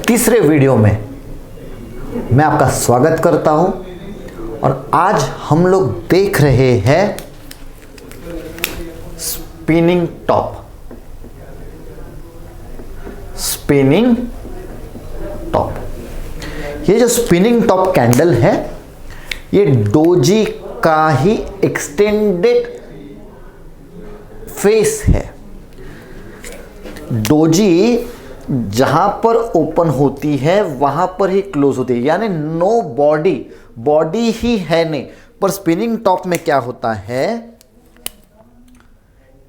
तीसरे वीडियो में मैं आपका स्वागत करता हूं और आज हम लोग देख रहे हैं स्पिनिंग टॉप। स्पिनिंग टॉप, ये जो स्पिनिंग टॉप कैंडल है ये डोजी का ही एक्सटेंडेड फेस है। डोजी जहां पर ओपन होती है वहां पर ही क्लोज होती है, यानी नो बॉडी, बॉडी ही है नहीं। पर स्पिनिंग टॉप में क्या होता है,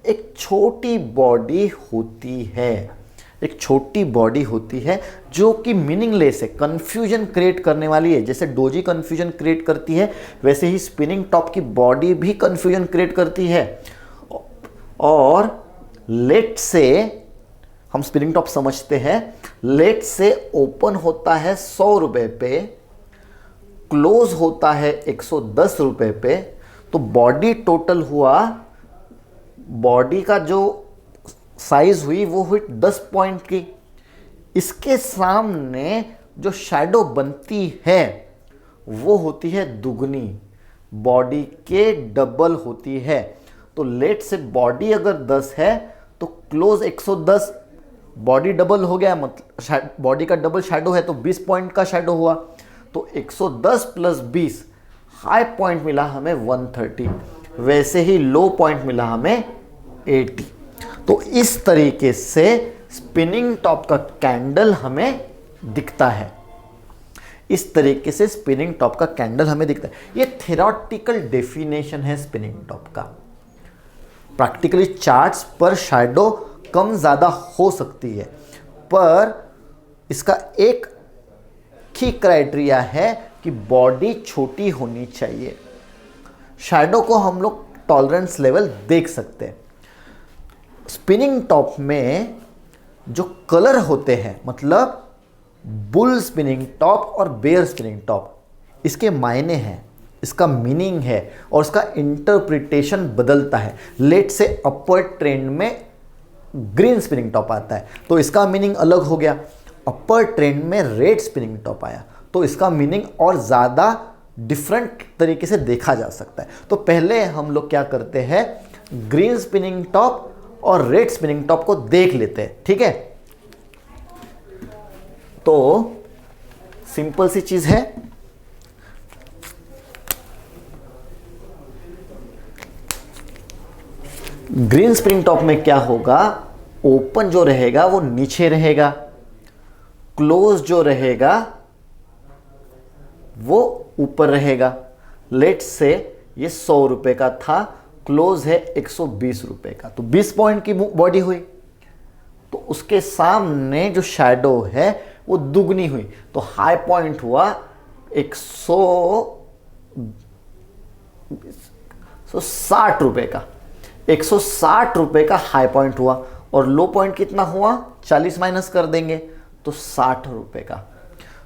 एक छोटी बॉडी होती है, एक छोटी बॉडी होती है जो कि मीनिंगलेस है, कंफ्यूजन क्रिएट करने वाली है। जैसे डोजी कंफ्यूजन क्रिएट करती है वैसे ही स्पिनिंग टॉप की बॉडी भी कंफ्यूजन क्रिएट करती है। और लेट से हम स्पिनिंग टॉप समझते हैं, लेट से ओपन होता है 100 रुपए पे, क्लोज होता है 110 रुपए पे, तो बॉडी टोटल हुआ, बॉडी का जो साइज हुई वो हुई 10 पॉइंट की। इसके सामने जो शैडो बनती है वो होती है दुगनी, बॉडी के डबल होती है। तो लेट से बॉडी अगर 10 है तो क्लोज 110, बॉडी डबल हो गया, मतलब बॉडी का डबल शैडो है तो 20 पॉइंट का शैडो हुआ। तो 110 प्लस 20, हाई पॉइंट मिला हमें 130, वैसे ही लो पॉइंट मिला हमें 80। तो इस तरीके से स्पिनिंग टॉप का कैंडल हमें दिखता है, इस तरीके से स्पिनिंग टॉप का कैंडल हमें दिखता है। ये थ्योरेटिकल डेफिनेशन है स्पिनिंग टॉप का। प्रैक्टिकली चार्ट्स पर शैडो कम ज़्यादा हो सकती है, पर इसका एक ही क्राइटेरिया है कि बॉडी छोटी होनी चाहिए। शैडो को हम लोग टॉलरेंस लेवल देख सकते हैं। स्पिनिंग टॉप में जो कलर होते हैं, मतलब बुल स्पिनिंग टॉप और बेयर स्पिनिंग टॉप, इसके मायने हैं, इसका मीनिंग है और इसका इंटरप्रिटेशन बदलता है। लेट से अपवर्ड ट्रेंड में ग्रीन स्पिनिंग टॉप आता है तो इसका मीनिंग अलग हो गया। अपर ट्रेंड में रेड स्पिनिंग टॉप आया तो इसका मीनिंग और ज़्यादा डिफरेंट तरीके से देखा जा सकता है। तो पहले हम लोग क्या करते हैं, ग्रीन स्पिनिंग टॉप और रेड स्पिनिंग टॉप को देख लेते हैं, ठीक है। तो सिंपल सी चीज़ है, ग्रीन स्पिनिंग टॉप में क्या होगा, ओपन जो रहेगा वो नीचे रहेगा, क्लोज जो रहेगा वो ऊपर रहेगा। लेट से ये 100 रुपए का था, क्लोज है 120 रुपए का, तो 20 पॉइंट की बॉडी हुई। तो उसके सामने जो शैडो है वो दुगनी हुई, तो हाई पॉइंट हुआ 160 रुपए का, 160 रुपए का हाई पॉइंट हुआ। और लो पॉइंट कितना हुआ, 40 माइनस कर देंगे तो 60 रुपए का।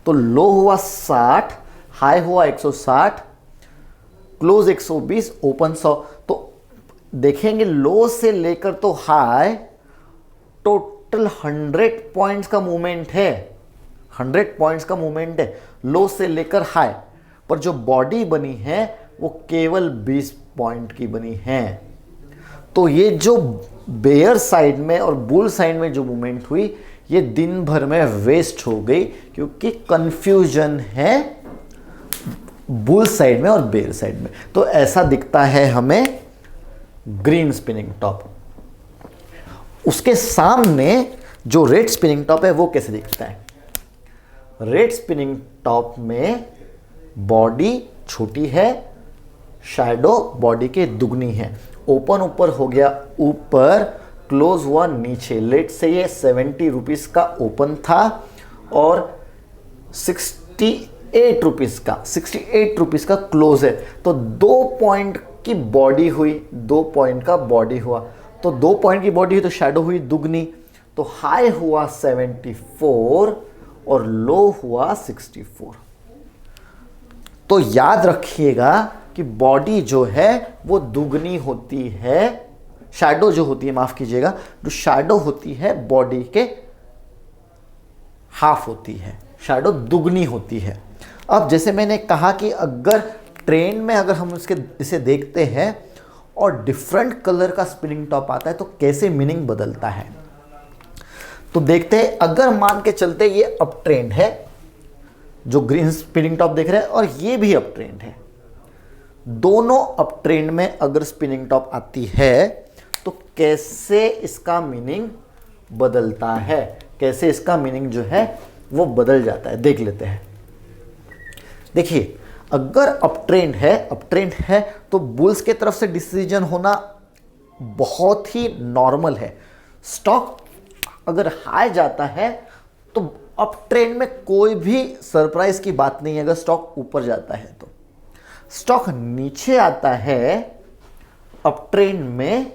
तो लो हुआ 60, हाई हुआ 160, क्लोज 120, ओपन 100। तो देखेंगे लो से लेकर तो हाई टोटल 100 पॉइंट्स का मूवमेंट है, 100 पॉइंट्स का मूवमेंट है लो से लेकर हाई। पर जो बॉडी बनी है वो केवल 20 पॉइंट की बनी है। तो ये जो बेयर साइड में और बुल साइड में जो मूवमेंट हुई ये दिन भर में वेस्ट हो गई, क्योंकि कंफ्यूजन है बुल साइड में और बेयर साइड में। तो ऐसा दिखता है हमें ग्रीन स्पिनिंग टॉप। उसके सामने जो रेड स्पिनिंग टॉप है वो कैसे दिखता है, रेड स्पिनिंग टॉप में बॉडी छोटी है, शैडो बॉडी के दुगनी है। ओपन ऊपर हो गया ऊपर, क्लोज हुआ नीचे। लेट से ये 70 रुपीज़ का ओपन था और 68 रुपीज़ का क्लोज है। तो 2 पॉइंट की बॉडी हुई, 2 पॉइंट का बॉडी हुआ। तो 2 पॉइंट की बॉडी हुई तो शैडो हुई दुगनी। तो हाई हुआ 74 और लो हुआ 64। तो याद रखिएगा कि बॉडी जो है वो दुगनी होती है, शैडो जो होती है, माफ कीजिएगा, जो शैडो होती है बॉडी के हाफ होती है, शैडो दुगनी होती है। अब जैसे मैंने कहा कि अगर ट्रेन में अगर हम इसे देखते हैं और डिफरेंट कलर का स्पिनिंग टॉप आता है तो कैसे मीनिंग बदलता है। तो देखते हैं, अगर मान के चलते ये अप ट्रेंड है, जो ग्रीन स्पिनिंग टॉप देख रहे हैं, और ये भी अप ट्रेंड है, दोनों अप ट्रेंड में अगर स्पिनिंग टॉप आती है तो कैसे इसका मीनिंग बदलता है, कैसे इसका मीनिंग जो है वो बदल जाता है, देख लेते हैं। देखिए, अगर अप ट्रेंड है तो बुल्स के तरफ से डिसीजन होना बहुत ही नॉर्मल है। स्टॉक अगर हाई जाता है तो अप ट्रेंड में कोई भी सरप्राइज की बात नहीं है। अगर स्टॉक ऊपर जाता है तो, स्टॉक नीचे आता है अप ट्रेंड में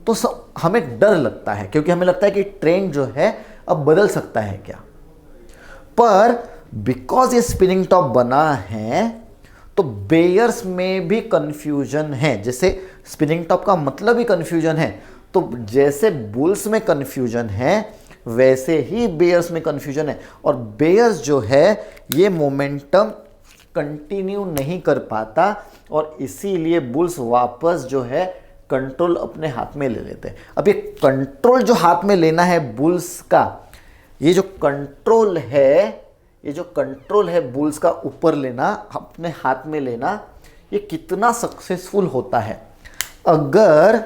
तो हमें डर लगता है, क्योंकि हमें लगता है कि ट्रेंड जो है अब बदल सकता है क्या। पर बिकॉज ये स्पिनिंग टॉप बना है तो बेयर्स में भी कंफ्यूजन है। जैसे स्पिनिंग टॉप का मतलब ही कंफ्यूजन है, तो जैसे बुल्स में कंफ्यूजन है वैसे ही बेयर्स में कंफ्यूजन है। और बेयर्स जो है ये मोमेंटम कंटिन्यू नहीं कर पाता और इसीलिए बुल्स वापस जो है कंट्रोल अपने हाथ में ले लेते हैं। अब ये कंट्रोल जो हाथ में लेना है बुल्स का, ये जो कंट्रोल है बुल्स का ऊपर लेना, अपने हाथ में लेना, ये कितना सक्सेसफुल होता है। अगर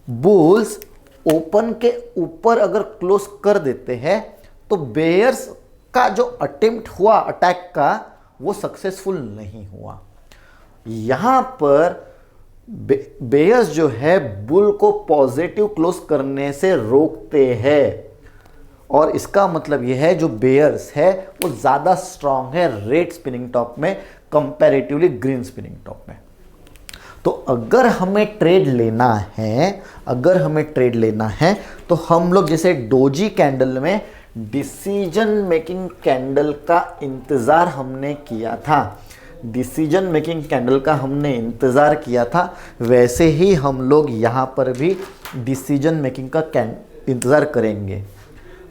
बुल्स ओपन के ऊपर अगर क्लोज कर देते हैं तो बेयर्स का जो अटेम्प्ट हुआ अटैक का वो सक्सेसफुल नहीं हुआ। यहां पर बेयर्स जो है बुल को पॉजिटिव क्लोज करने से रोकते हैं, और इसका मतलब यह है जो बेयर्स है वो ज़्यादा स्ट्रांग है रेड स्पिनिंग टॉप में कंपैरेटिवली ग्रीन स्पिनिंग टॉप में। तो अगर हमें ट्रेड लेना है तो हम लोग जैसे डोजी कैंडल में डिसीजन मेकिंग कैंडल का इंतज़ार हमने किया था, वैसे ही हम लोग यहाँ पर भी डिसीजन मेकिंग का इंतज़ार करेंगे।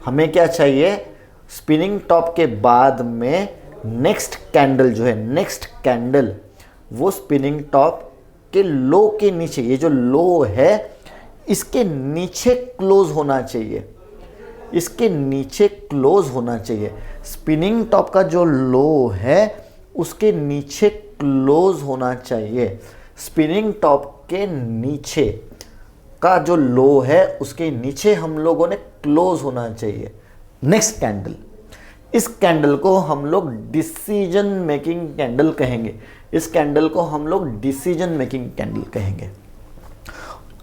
हमें क्या चाहिए, स्पिनिंग टॉप के बाद में नेक्स्ट कैंडल वो स्पिनिंग टॉप के लो के नीचे, ये जो लो है इसके नीचे क्लोज होना चाहिए, स्पिनिंग टॉप का जो लो है उसके नीचे क्लोज होना चाहिए। स्पिनिंग टॉप के नीचे का जो लो है उसके नीचे हम लोगों ने क्लोज होना चाहिए। नेक्स्ट कैंडल, इस कैंडल को हम लोग डिसीजन मेकिंग कैंडल कहेंगे।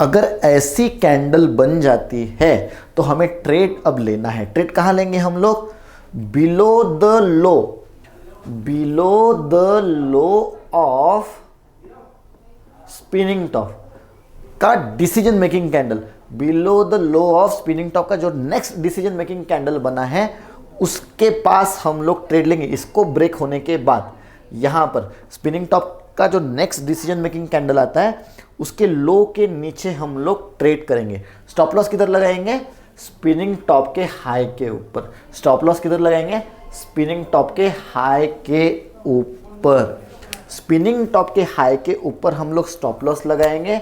अगर ऐसी कैंडल बन जाती है तो हमें ट्रेड अब लेना है। ट्रेड कहाँ लेंगे हम लोग, below the low of spinning top का decision making candle, below the low of spinning top का जो नेक्स्ट डिसीजन मेकिंग कैंडल बना है उसके पास हम लोग ट्रेड लेंगे। इसको ब्रेक होने के बाद यहाँ पर स्पिनिंग टॉप का जो नेक्स्ट डिसीजन मेकिंग कैंडल आता है उसके लो के नीचे हम लोग ट्रेड करेंगे। स्टॉप लॉस किधर लगाएंगे, स्पिनिंग टॉप के हाई के ऊपर। स्टॉप लॉस किधर लगाएंगे, स्पिनिंग टॉप के हाई के ऊपर। स्पिनिंग टॉप के हाई के ऊपर हम लोग स्टॉप लॉस लगाएंगे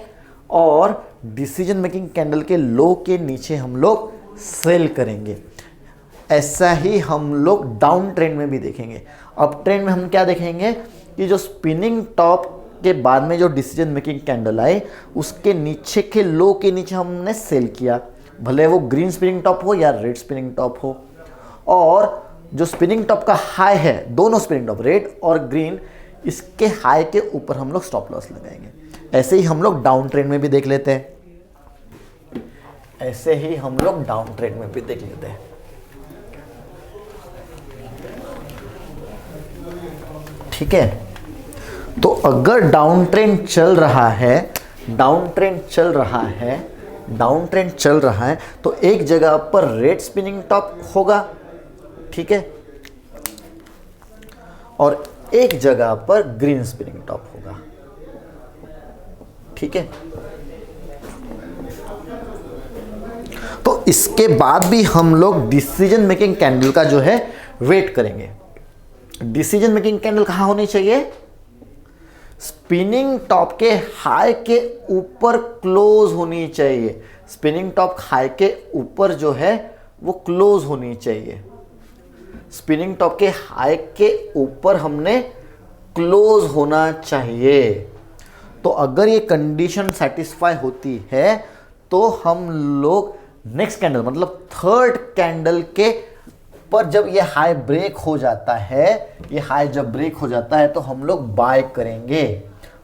और डिसीजन मेकिंग कैंडल के लो के नीचे हम लोग सेल करेंगे। ऐसा ही हम लोग डाउन ट्रेंड में भी देखेंगे। अप ट्रेंड में हम क्या देखेंगे कि जो स्पिनिंग टॉप के बाद में जो डिसीजन मेकिंग कैंडल आए उसके नीचे के लो के नीचे हमने सेल किया, भले वो ग्रीन स्पिनिंग टॉप हो या रेड स्पिनिंग टॉप हो। और जो स्पिनिंग टॉप का हाई है, दोनों स्पिनिंग टॉप रेड और ग्रीन, इसके हाई के ऊपर हम लोग स्टॉप लॉस लगाएंगे। ऐसे ही हम लोग डाउन ट्रेंड में भी देख लेते हैं। ठीक है, तो अगर डाउन ट्रेंड चल रहा है तो एक जगह पर रेड स्पिनिंग टॉप होगा, ठीक है, और एक जगह पर ग्रीन स्पिनिंग टॉप होगा, ठीक है। तो इसके बाद भी हम लोग डिसीजन मेकिंग कैंडल का जो है वेट करेंगे। डिसीजन मेकिंग कैंडल कहाँ होनी चाहिए? स्पिनिंग टॉप के हाई के ऊपर क्लोज होनी चाहिए। स्पिनिंग टॉप हाई के ऊपर जो है वो क्लोज होनी चाहिए। स्पिनिंग टॉप के हाई के ऊपर हमने क्लोज होना चाहिए। तो अगर ये कंडीशन सेटिस्फाई होती है तो हम लोग नेक्स्ट कैंडल मतलब थर्ड कैंडल के पर जब ये हाई ब्रेक हो जाता है, ये हाई जब ब्रेक हो जाता है तो हम लोग बाय करेंगे।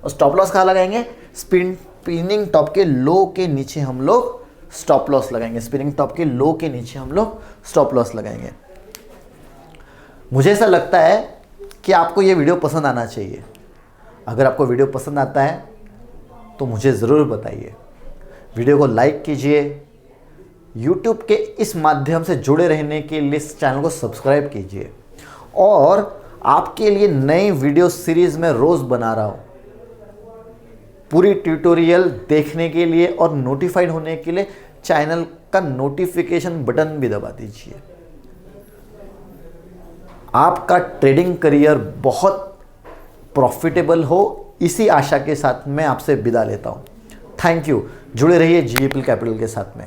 और स्टॉप लॉस कहाँ लगाएंगे? स्पिनिंग टॉप के लो के नीचे हम लोग स्टॉप लॉस लगाएंगे। स्पिनिंग टॉप के लो के नीचे हम लोग स्टॉप लॉस लगाएंगे। मुझे ऐसा लगता है कि आपको ये वीडियो पसंद आना चाहिए। अगर आपको वीडियो पसंद आता है तो मुझे ज़रूर बताइए। वीडियो को लाइक कीजिए। YouTube के इस माध्यम से जुड़े रहने के लिए इस चैनल को सब्सक्राइब कीजिए। और आपके लिए नई वीडियो सीरीज़ में रोज़ बना रहा हूँ। पूरी ट्यूटोरियल देखने के लिए और नोटिफाइड होने के लिए चैनल का नोटिफिकेशन बटन भी दबा दीजिए। आपका ट्रेडिंग करियर बहुत प्रॉफिटेबल हो, इसी आशा के साथ मैं आपसे विदा लेता हूँ। Thank you. जुड़े रहिए GAPL कैपिटल के साथ में।